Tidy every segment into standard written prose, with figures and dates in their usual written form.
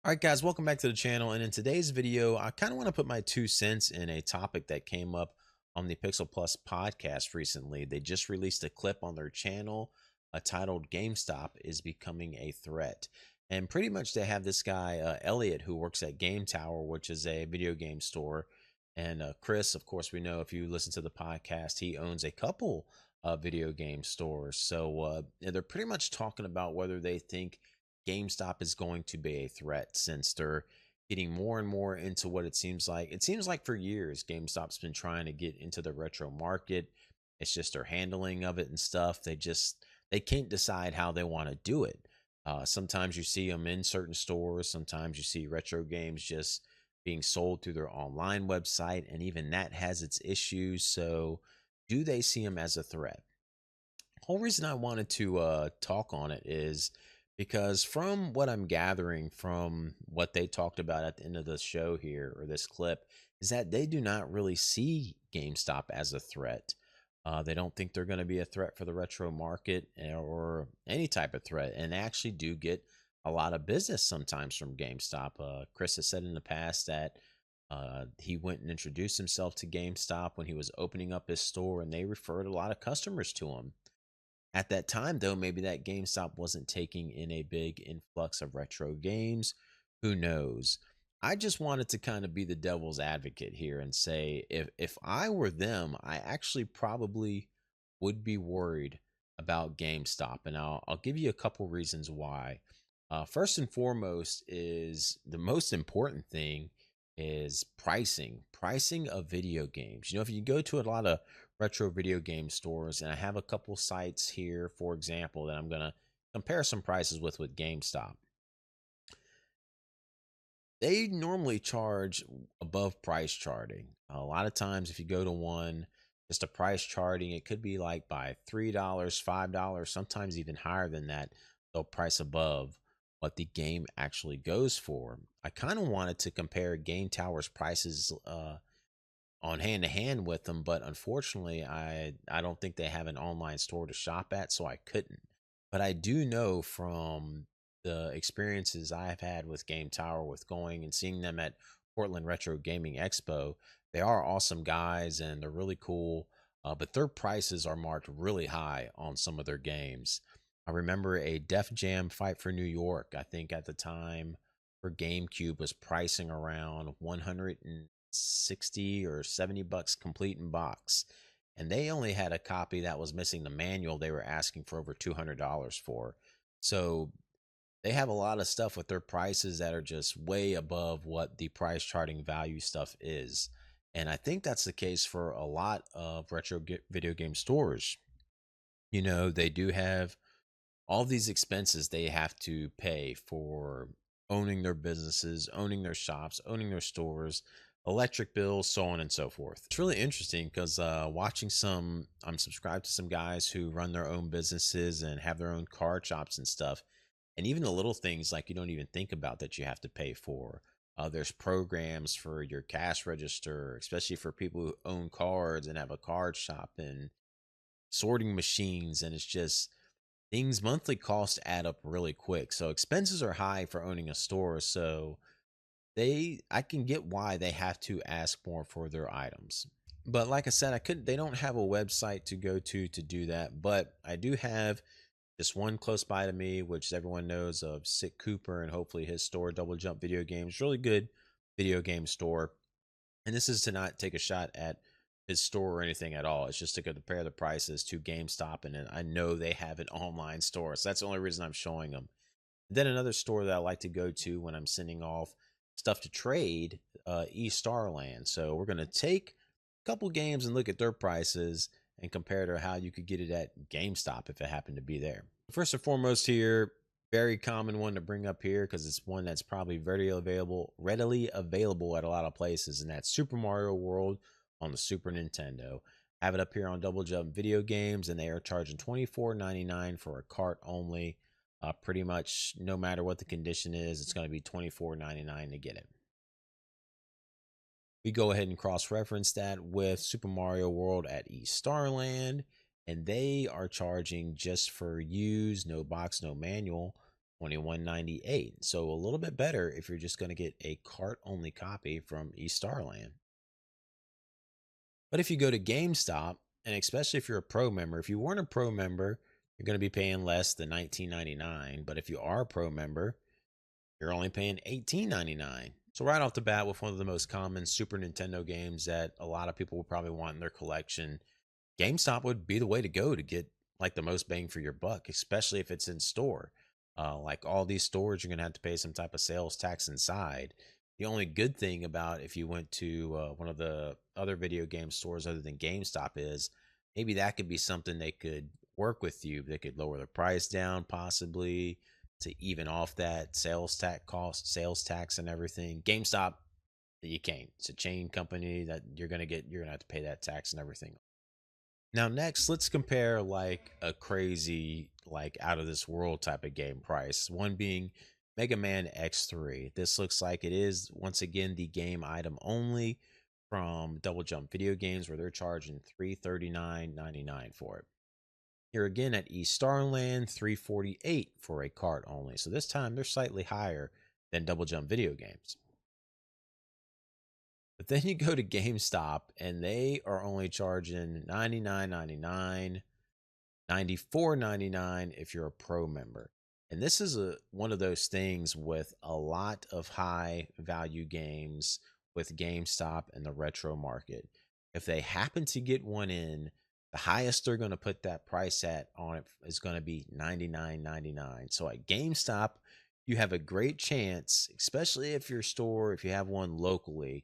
All right, guys, welcome back to the channel. And in today's video, I kind of want to put my 2 cents in a topic that came up on the Pixel Plus podcast recently. They just released a clip on their channel titled GameStop is Becoming a Threat. And pretty much they have this guy, Elliot, who works at Game Tower, which is a video game store. And Chris, of course, we know if you listen to the podcast, he owns a couple video game stores. So they're pretty much talking about whether they think GameStop is going to be a threat since they're getting more and more into what it seems like. It seems like for years, GameStop's been trying to get into the retro market. It's just their handling of it and stuff. They can't decide how they want to do it. Sometimes you see them in certain stores. Sometimes you see retro games just being sold through their online website, and even that has its issues. So, do they see them as a threat? Whole reason I wanted to talk on it is because from what I'm gathering from what they talked about at the end of the show here or this clip is that they do not really see GameStop as a threat. They don't think they're going to be a threat for the retro market or any type of threat, and they actually do get a lot of business sometimes from GameStop. Chris has said in the past that he went and introduced himself to GameStop when he was opening up his store, and they referred a lot of customers to him. At that time, though, maybe that GameStop wasn't taking in a big influx of retro games. Who knows? I just wanted to kind of be the devil's advocate here and say if I were them, I actually probably would be worried about GameStop, and I'll give you a couple reasons why. First and foremost is the most important thing is pricing of video games. If you go to a lot of retro video game stores, and I have a couple sites here, for example, that I'm going to compare some prices with GameStop. They normally charge above price charting. A lot of times, if you go to one, just a price charting, it could be like by $3, $5, sometimes even higher than that. They'll price above what the game actually goes for. I kind of wanted to compare Game Tower's prices on hand to hand with them, but unfortunately, I don't think they have an online store to shop at, so I couldn't. But I do know from the experiences I've had with Game Tower, with going and seeing them at Portland Retro Gaming Expo, they are awesome guys and they're really cool. But their prices are marked really high on some of their games. I remember a Def Jam Fight for New York, I think at the time for GameCube was pricing around 160 or 70 bucks complete in box. And they only had a copy that was missing the manual they were asking for over $200 for. So they have a lot of stuff with their prices that are just way above what the price charting value stuff is. And I think that's the case for a lot of video game stores. They do have all these expenses they have to pay for owning their businesses, owning their shops, owning their stores, electric bills, so on and so forth. It's really interesting because I'm subscribed to some guys who run their own businesses and have their own card shops and stuff. And even the little things like you don't even think about that you have to pay for. There's programs for your cash register, especially for people who own cards and have a card shop and sorting machines. And it's just things monthly costs add up really quick. So expenses are high for owning a store. So I can get why they have to ask more for their items. But like I said, they don't have a website to go to do that. But I do have just one close by to me, which everyone knows of, Sick Cooper, and hopefully his store, Double Jump Video Games. Really good video game store. And this is to not take a shot at his store or anything at all. It's just to compare the prices to GameStop, and then I know they have an online store, so that's the only reason I'm showing them. Then another store that I like to go to when I'm sending off stuff to trade, Starland. So we're gonna take a couple games and look at their prices and compare to how you could get it at GameStop if it happened to be there. First and foremost here, very common one to bring up here because it's one that's probably readily available at a lot of places, and that's Super Mario World on the Super Nintendo. Have it up here on Double Jump Video Games, and they are charging $24.99 for a cart only. Pretty much no matter what the condition is, it's going to be $24.99 to get it. We go ahead and cross-reference that with Super Mario World at Starland, and they are charging just for used, no box, no manual, $21.98. So a little bit better if you're just going to get a cart only copy from eStarland. But if you go to GameStop, and especially if you're a pro member, if you weren't a pro member, you're going to be paying less than $19.99. But if you are a pro member, you're only paying $18.99. So right off the bat, with one of the most common Super Nintendo games that a lot of people will probably want in their collection, GameStop would be the way to go to get like the most bang for your buck, especially if it's in store. Like all these stores, you're gonna have to pay some type of sales tax inside. The only good thing about if you went to one of the other video game stores other than GameStop is maybe that could be something they could work with you. They could lower the price down possibly to even off that sales tax cost, sales tax and everything. GameStop, you can't. It's a chain company that you're gonna have to pay that tax and everything. Now, next, let's compare like a crazy, like out of this world type of game price. One being Mega Man X3. This looks like it is once again the game item only from Double Jump Video Games, where they're charging $339.99 for it. Here again at East Starland, $348 for a cart only. So this time they're slightly higher than Double Jump Video Games. But then you go to GameStop and they are only charging $99.99, $94.99 if you're a pro member. And this is one of those things with a lot of high value games with GameStop and the retro market. If they happen to get one in, the highest they're going to put that price at on it is going to be $99.99. So at GameStop, you have a great chance, especially if your store, if you have one locally.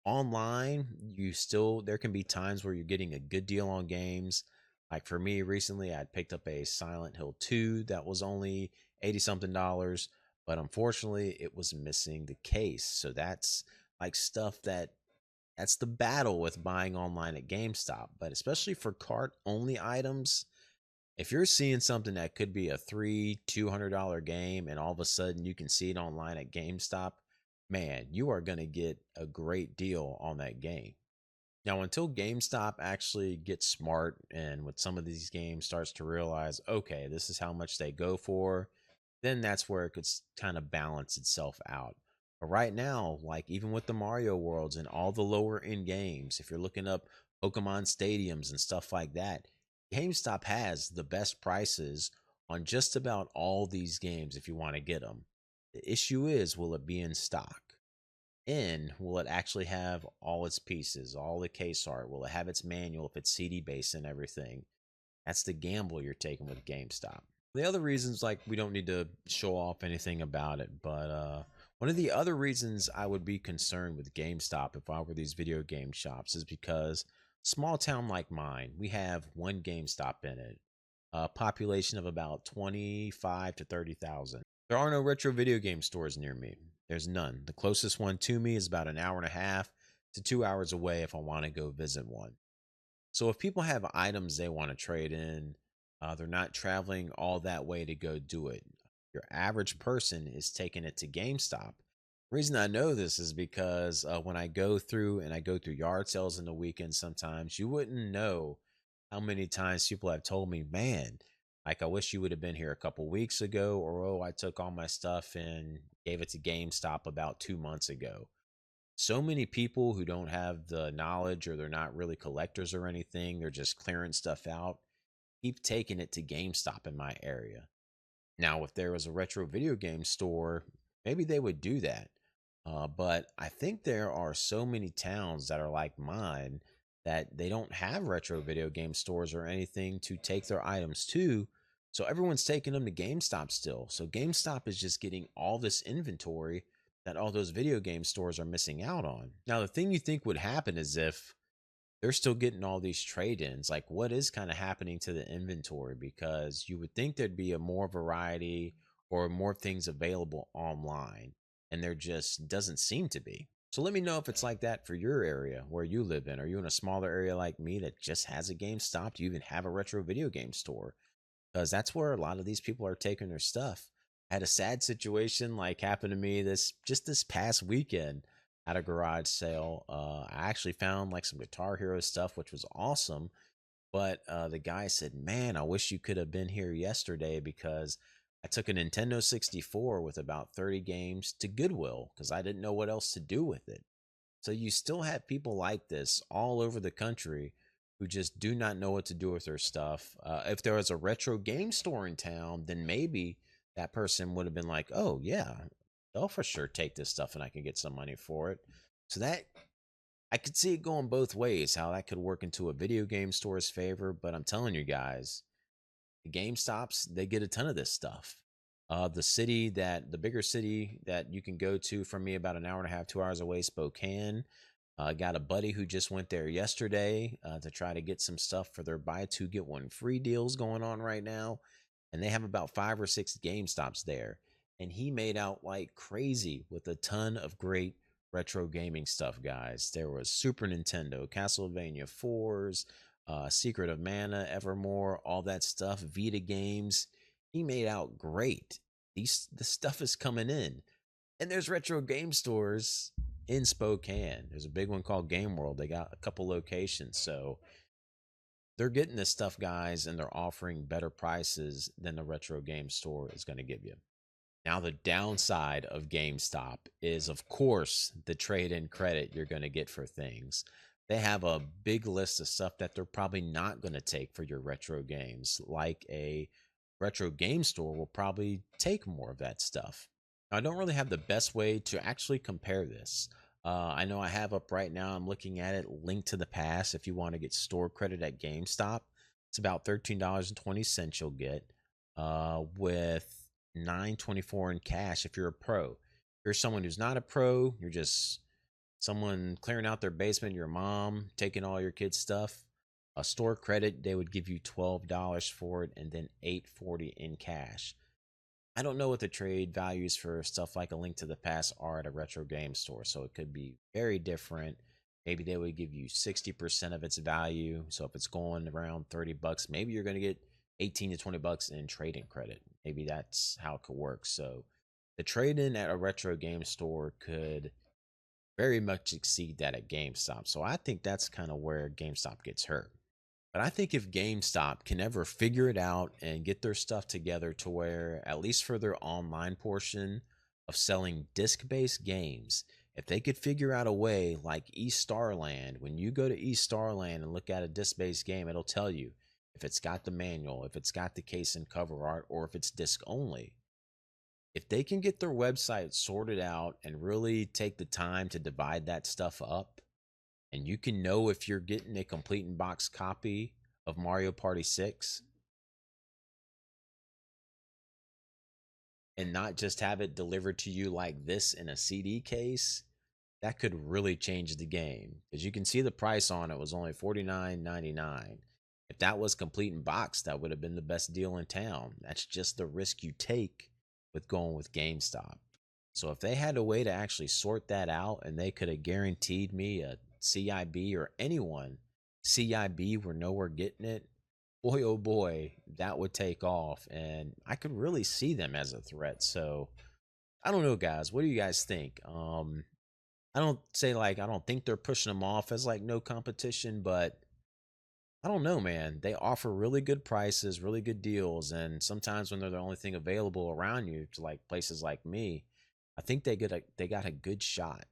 Online, you still, there can be times where you're getting a good deal on games. Like for me recently, I picked up a Silent Hill 2 that was only 80 something dollars, but unfortunately it was missing the case. So that's like stuff that's the battle with buying online at GameStop. But especially for cart only items, if you're seeing something that could be a $200 game and all of a sudden you can see it online at GameStop, man, you are going to get a great deal on that game. Now, until GameStop actually gets smart and with some of these games starts to realize, okay, this is how much they go for, then that's where it could kind of balance itself out. But right now, like even with the Mario worlds and all the lower end games, if you're looking up Pokemon stadiums and stuff like that, GameStop has the best prices on just about all these games if you want to get them. The issue is, will it be in stock? And will it actually have all its pieces, all the case art? Will it have its manual if it's CD based and everything? That's the gamble you're taking with GameStop. The other reasons, like, we don't need to show off anything about it, but one of the other reasons I would be concerned with GameStop if I were these video game shops is because small town like mine, we have one GameStop in it, a population of about 25 to 30,000. There are no retro video game stores near me. There's none. The closest one to me is about an hour and a half to 2 hours away if I want to go visit one. So if people have items they want to trade in, they're not traveling all that way to go do it. Your average person is taking it to GameStop. The reason I know this is because when I go through and I go through yard sales in the weekend, sometimes you wouldn't know how many times people have told me, man, like I wish you would have been here a couple weeks ago, or oh, I took all my stuff and gave it to GameStop about 2 months ago. So many people who don't have the knowledge or they're not really collectors or anything, they're just clearing stuff out, keep taking it to GameStop in my area. Now, if there was a retro video game store, maybe they would do that. But I think there are so many towns that are like mine that they don't have retro video game stores or anything to take their items to. So everyone's taking them to GameStop still. So GameStop is just getting all this inventory that all those video game stores are missing out on. Now, the thing you think would happen is if they're still getting all these trade-ins, like what is kind of happening to the inventory? Because you would think there'd be a more variety or more things available online, and there just doesn't seem to be. So let me know if it's like that for your area where you live in. Are you in a smaller area like me that just has a GameStop? Do you even have a retro video game store? Because that's where a lot of these people are taking their stuff. I had a sad situation like happened to me this past weekend at a garage sale. I actually found like some Guitar Hero stuff, which was awesome. But the guy said, "Man, I wish you could have been here yesterday because I took a Nintendo 64 with about 30 games to Goodwill because I didn't know what else to do with it. So you still have people like this all over the country who just do not know what to do with their stuff. If there was a retro game store in town, then maybe that person would have been like, "Oh yeah, they'll for sure take this stuff, and I can get some money for it." So that I could see it going both ways, how that could work into a video game store's favor. But I'm telling you guys, the GameStops, they get a ton of this stuff. The bigger city that you can go to from me about an hour and a half, 2 hours away, Spokane. Got a buddy who just went there yesterday to try to get some stuff for their buy two get one free deals going on right now, and they have about 5 or 6 GameStops there. And he made out like crazy with a ton of great retro gaming stuff, guys. There was Super Nintendo, Castlevania 4s, Secret of Mana, Evermore, all that stuff, Vita games. He made out great. The stuff is coming in. And there's retro game stores in Spokane. There's a big one called Game World. They got a couple locations. So they're getting this stuff, guys, and they're offering better prices than the retro game store is going to give you. Now, the downside of GameStop is, of course, the trade in credit you're going to get for things. They have a big list of stuff that they're probably not going to take for your retro games, like a retro game store will probably take more of that stuff. I don't really have the best way to actually compare this. I know I have up right now, I'm looking at it, Link to the Past. If you want to get store credit at GameStop, it's about $13.20 you'll get with $9.24 in cash if you're a pro. If you're someone who's not a pro, you're just someone clearing out their basement, your mom taking all your kids' stuff, a store credit, they would give you $12 for it and then $8.40 in cash. I don't know what the trade values for stuff like A Link to the Past are at a retro game store, so it could be very different. Maybe they would give you 60% of its value. So if it's going around 30 bucks, maybe you're going to get 18 to 20 bucks in trading credit. Maybe that's how it could work. So the trade in at a retro game store could very much exceed that at GameStop. So I think that's kind of where GameStop gets hurt. But I think if GameStop can ever figure it out and get their stuff together to where, at least for their online portion of selling disc based games, if they could figure out a way like East Starland, when you go to East Starland and look at a disc based game, it'll tell you if it's got the manual, if it's got the case and cover art, or if it's disc only. If they can get their website sorted out and really take the time to divide that stuff up, and you can know if you're getting a complete in box copy of Mario Party 6 and not just have it delivered to you like this in a CD case, that could really change the game. As you can see, the price on it was only $49.99. If that was complete in box, that would have been the best deal in town. That's just the risk you take with going with GameStop. So if they had a way to actually sort that out and they could have guaranteed me a CIB, or anyone CIB were nowhere getting it, boy oh boy, that would take off. And I could really see them as a threat. So I don't know, guys. What do you guys think? I don't say like I don't think they're pushing them off as like no competition, but I don't know, man. They offer really good prices, really good deals, and sometimes when they're the only thing available around you, to like places like me, I think they got a good shot.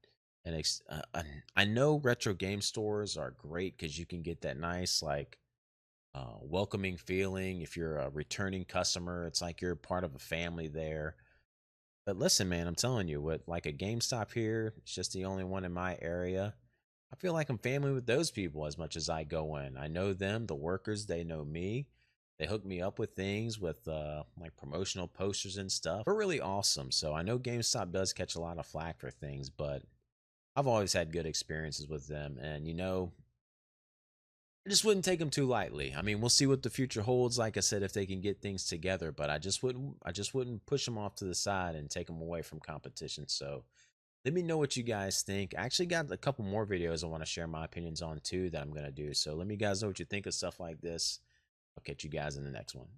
I know retro game stores are great because you can get that nice like welcoming feeling. If you're a returning customer, it's like you're part of a family there. But listen, man, I'm telling you, with like a GameStop here, it's just the only one in my area. I feel like I'm family with those people as much as I go in. I know them, the workers, they know me. They hook me up with things with like promotional posters and stuff. They're really awesome. So I know GameStop does catch a lot of flack for things, but I've always had good experiences with them. And I just wouldn't take them too lightly. I mean, we'll see what the future holds. Like I said, if they can get things together, but I just wouldn't push them off to the side and take them away from competition. So let me know what you guys think. I actually got a couple more videos I want to share my opinions on too that I'm going to do. So let me guys know what you think of stuff like this. I'll catch you guys in the next one.